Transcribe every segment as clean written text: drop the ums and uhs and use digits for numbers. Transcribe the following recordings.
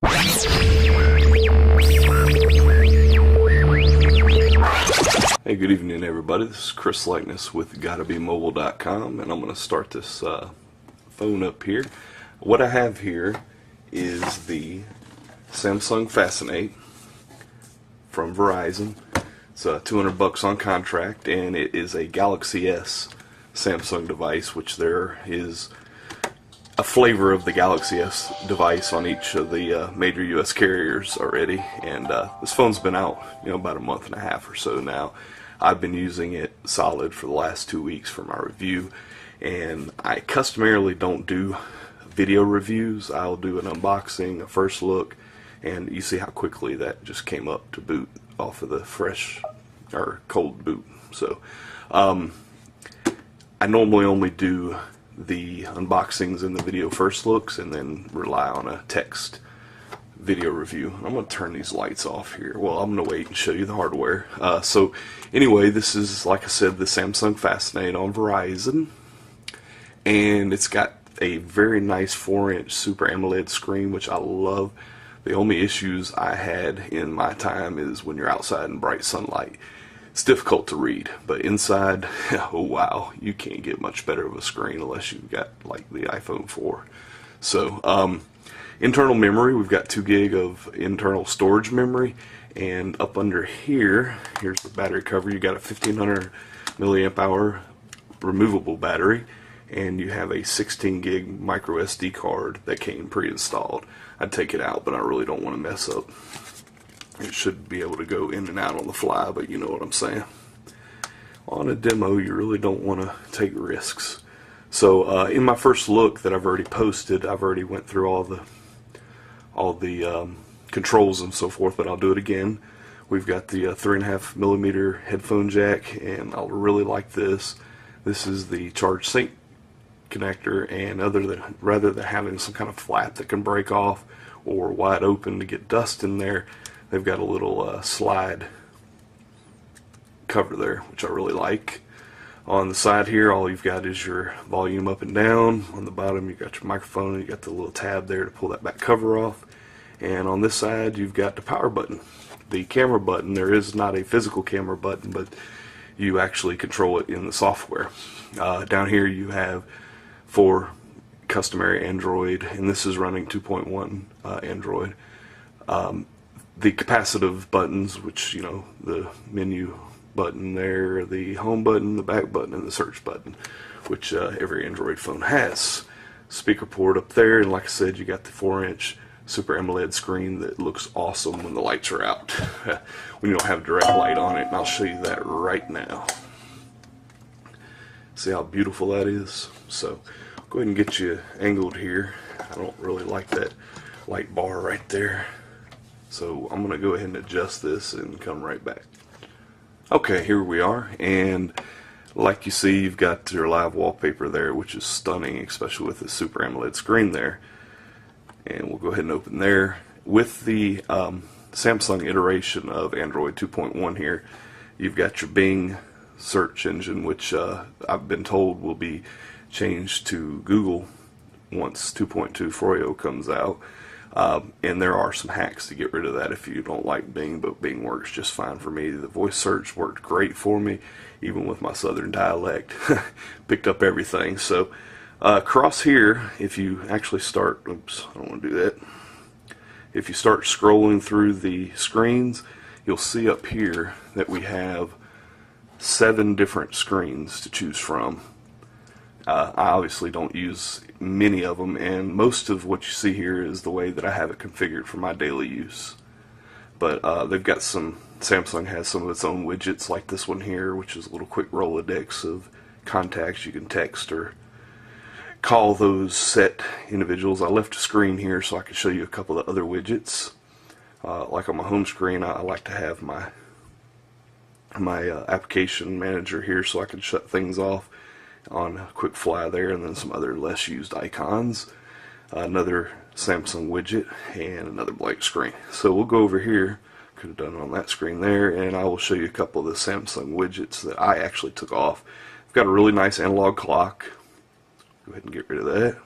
Hey, good evening everybody. This is Chris Likeness with GottaBeMobile.com, and I'm going to start this phone up here. What I have here is the Samsung Fascinate from Verizon. It's $200 on contract, and it is a Galaxy S Samsung device, which there is a flavor of the Galaxy S device on each of the major U.S. carriers already, and this phone's been out, about a month and a half or so now. I've been using it solid for the last 2 weeks for my review, and I customarily don't do video reviews. I'll do an unboxing, a first look, and you see how quickly that just came up to boot off of the fresh or cold boot. So I normally only do the unboxings and the video first looks, and then rely on a text video review. I'm going to turn these lights off here. Well, I'm going to wait and show you the hardware. So anyway, this is, like I said, the Samsung Fascinate on Verizon, and it's got a very nice 4-inch Super AMOLED screen, which I love. The only issues I had in my time is when you're outside in bright sunlight. It's difficult to read, but inside, oh wow, you can't get much better of a screen unless you've got like the iPhone 4. So internal memory, we've got 2 gig of internal storage memory, and up under here, here's the battery cover. You got a 1500 milliamp hour removable battery, and you have a 16 gig micro SD card that came pre-installed. I'd take it out, but I really don't want to mess up. It should be able to go in and out on the fly, but you know what I'm saying. On a demo, you really don't want to take risks. So in my first look that I've already posted, I've already went through all the controls and so forth, but I'll do it again. We've got the 3.5 millimeter headphone jack, and I really like this. This is the charge sync connector, and rather than having some kind of flap that can break off or wide open to get dust in there, they've got a little slide cover there, which I really like. On the side here, all you've got is your volume up and down. On the bottom, you've got your microphone, and you got the little tab there to pull that back cover off. And on this side, you've got the power button. The camera button, there is not a physical camera button, but you actually control it in the software. Down here, you have 4 customary Android, and this is running 2.1 Android. The capacitive buttons, which, the menu button there, the home button, the back button, and the search button, which every Android phone has. Speaker port up there, and like I said, you got the 4-inch Super AMOLED screen that looks awesome when the lights are out, when you don't have direct light on it, and I'll show you that right now. See how beautiful that is? So, go ahead and get you angled here. I don't really like that light bar right there. So I'm going to go ahead and adjust this and come right back. Okay, here we are, and like you see, you've got your live wallpaper there, which is stunning, especially with the Super AMOLED screen there. And we'll go ahead and open there. With the Samsung iteration of Android 2.1 here, you've got your Bing search engine, which I've been told will be changed to Google once 2.2 Froyo comes out. And there are some hacks to get rid of that if you don't like Bing, but Bing works just fine for me. The voice search worked great for me, even with my southern dialect. Picked up everything. So across here, if you actually start, oops, I don't want to do that. If you start scrolling through the screens, you'll see up here that we have 7 different screens to choose from. I obviously don't use many of them, and most of what you see here is the way that I have it configured for my daily use. But they've got Samsung has some of its own widgets, like this one here, which is a little quick Rolodex of contacts you can text or call those set individuals. I left a screen here so I can show you a couple of other widgets. Like on my home screen, I like to have my application manager here so I can shut things off on a quick fly there, and then some other less used icons, another Samsung widget, and another blank screen. So we'll go over here, could have done it on that screen there, and I will show you a couple of the Samsung widgets that I actually took off. I've got a really nice analog clock. Go ahead and get rid of that.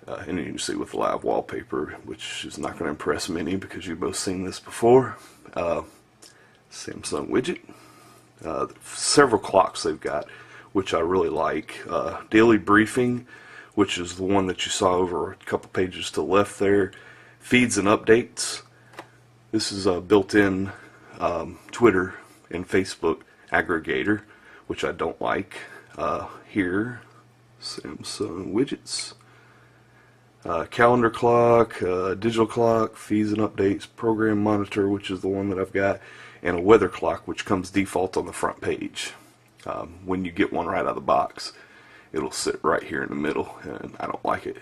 And you can see with the live wallpaper, which is not going to impress many because you've both seen this before. Samsung widget. Several clocks they've got, which I really like. Daily briefing, which is the one that you saw over a couple pages to the left there. Feeds and updates. This is a built-in Twitter and Facebook aggregator, which I don't like. Here, Samsung widgets. Calendar clock, digital clock, feeds and updates, program monitor, which is the one that I've got, and a weather clock, which comes default on the front page. When you get one right out of the box, it'll sit right here in the middle, and I don't like it.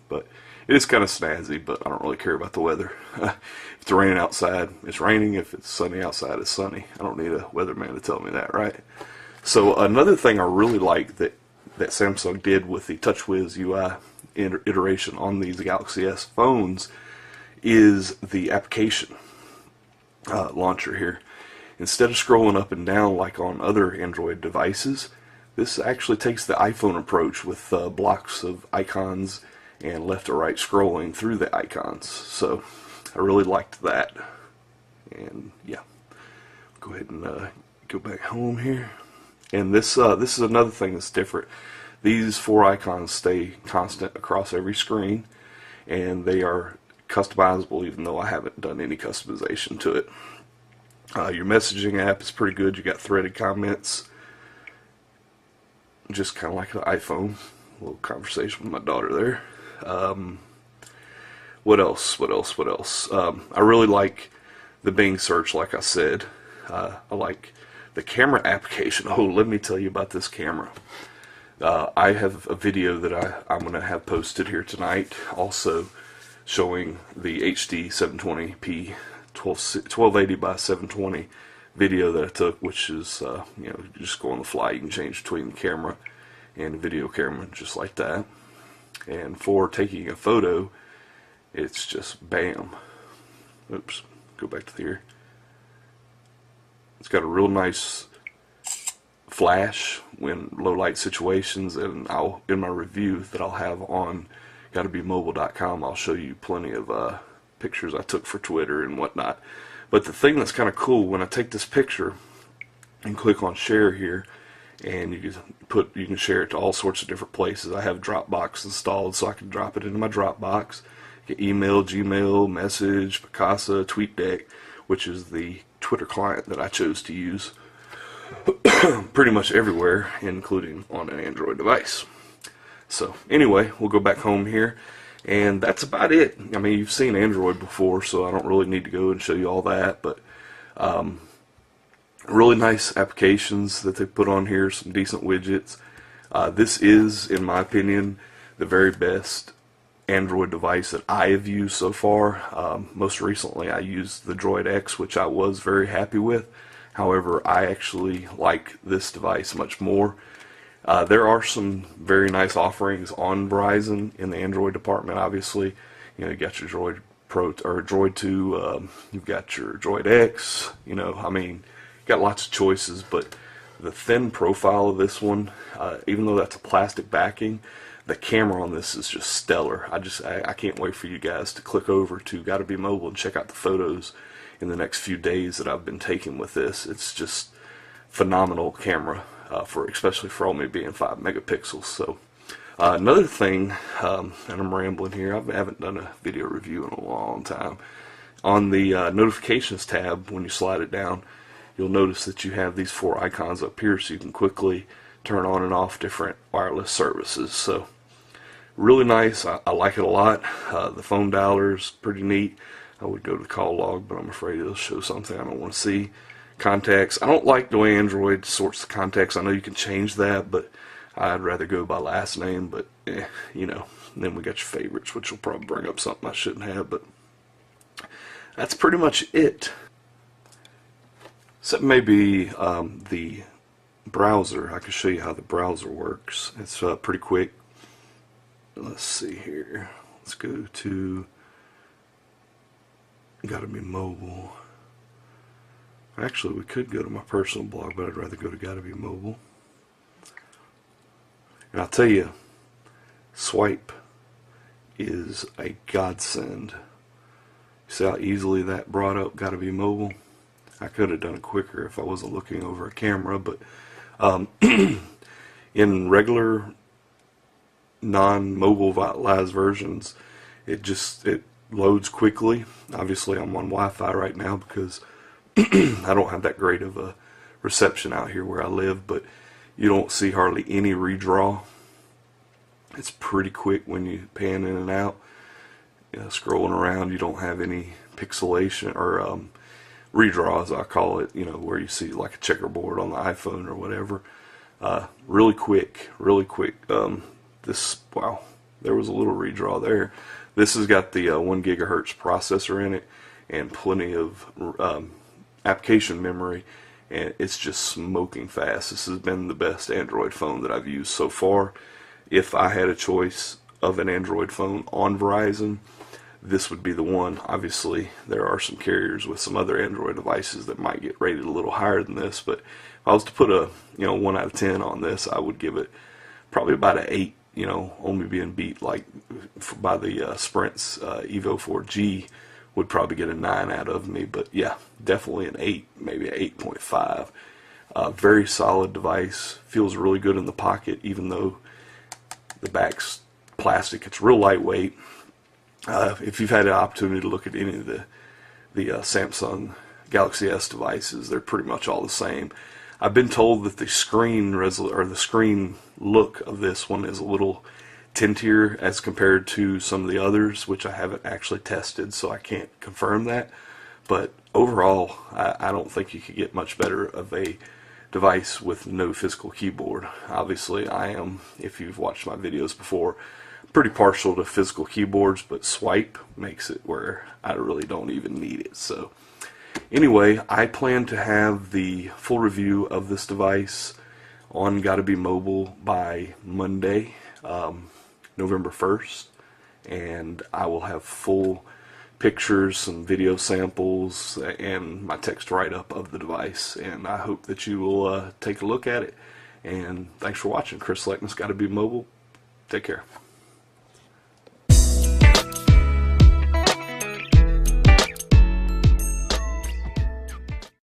But it is kind of snazzy, but I don't really care about the weather. If it's raining outside, it's raining. If it's sunny outside, it's sunny. I don't need a weatherman to tell me that, right? So another thing I really like that Samsung did with the TouchWiz UI iteration on these Galaxy S phones is the application launcher here. Instead of scrolling up and down like on other Android devices, this actually takes the iPhone approach with blocks of icons and left to right scrolling through the icons. So I really liked that. And yeah, go ahead and go back home here. And this is another thing that's different. These 4 icons stay constant across every screen, and they are customizable, even though I haven't done any customization to it. Your messaging app is pretty good. You got threaded comments, just kind of like an iPhone. A little conversation with my daughter there. What else? I really like the Bing search, like I said. I like the camera application. Oh, let me tell you about this camera. I have a video that I'm going to have posted here tonight, also showing the HD 720p 1280 by 720 video that I took, which is you just go on the fly. You can change between the camera and the video camera just like that. And for taking a photo, it's just bam. Oops, go back to here. It's got a real nice flash when low light situations, and in my review that I'll have on GottaBeMobile.com, I'll show you plenty of pictures I took for Twitter and whatnot. But the thing that's kind of cool, when I take this picture and click on share here, and you can share it to all sorts of different places. I have Dropbox installed, so I can drop it into my Dropbox. You can email, Gmail, Message, Picasa, TweetDeck, which is the Twitter client that I chose to use pretty much everywhere, including on an Android device. So anyway, we'll go back home here, and that's about it. I mean, you've seen Android before, so I don't really need to go and show you all that, but really nice applications that they put on here, some decent widgets. This is, in my opinion, the very best Android device that I have used so far. Most recently I used the Droid X, which I was very happy with. However, I actually like this device much more. There are some very nice offerings on Verizon in the Android department. Obviously, you got your Droid Pro or Droid 2, you've got your Droid X. I mean, got lots of choices, but the thin profile of this one, even though that's a plastic backing, the camera on this is just stellar. I can't wait for you guys to click over to Gotta Be Mobile and check out the photos in the next few days that I've been taking with this. It's just phenomenal camera, especially for only being 5 megapixels. So another thing, and I'm rambling here, I haven't done a video review in a long time. On the notifications tab, when you slide it down, you'll notice that you have these 4 icons up here, so you can quickly turn on and off different wireless services. So really nice. I like it a lot. The phone dialer is pretty neat. I would go to the call log, but I'm afraid it'll show something I don't want to see. Contacts. I don't like the way Android sorts the contacts. I know you can change that, but I'd rather go by last name. But then we got your favorites, which will probably bring up something I shouldn't have. But that's pretty much it. Except maybe the browser. I can show you how the browser works. It's pretty quick. Let's see here. Let's go to Gotta Be Mobile. Actually, we could go to my personal blog, but I'd rather go to Gotta Be Mobile. And I'll tell you, swipe is a godsend. See how easily that brought up Gotta Be Mobile? I could have done it quicker if I wasn't looking over a camera, but in regular non-mobilized versions, it loads quickly. Obviously I'm on Wi-Fi right now because I don't have that great of a reception out here where I live, but you don't see hardly any redraw. It's pretty quick when you pan in and out. Scrolling around, you don't have any pixelation or redraw, as I call it, where you see like a checkerboard on the iPhone or whatever. Really quick, really quick. Wow, there was a little redraw there. This has got the 1 gigahertz processor in it and plenty of application memory, and it's just smoking fast. This has been the best Android phone that I've used so far. If I had a choice of an Android phone on Verizon, this would be the one. Obviously, there are some carriers with some other Android devices that might get rated a little higher than this, but if I was to put a 1 out of 10 on this, I would give it probably about an 8. Only being beat like by the Sprint's Evo 4G would probably get a 9 out of me, but yeah, definitely an 8, maybe an 8.5. Very solid device, feels really good in the pocket, even though the back's plastic. It's real lightweight. If you've had the opportunity to look at any of the Samsung Galaxy S devices, they're pretty much all the same. I've been told that the screen look of this one is a little tintier as compared to some of the others, which I haven't actually tested, so I can't confirm that. But overall, I don't think you could get much better of a device with no physical keyboard. Obviously, I am, if you've watched my videos before, pretty partial to physical keyboards, but swipe makes it where I really don't even need it. So anyway, I plan to have the full review of this device on Gotta Be Mobile by Monday, November 1st, and I will have full pictures, some video samples, and my text write-up of the device, and I hope that you will take a look at it. And thanks for watching. Chris Leknes, Gotta Be Mobile. Take care.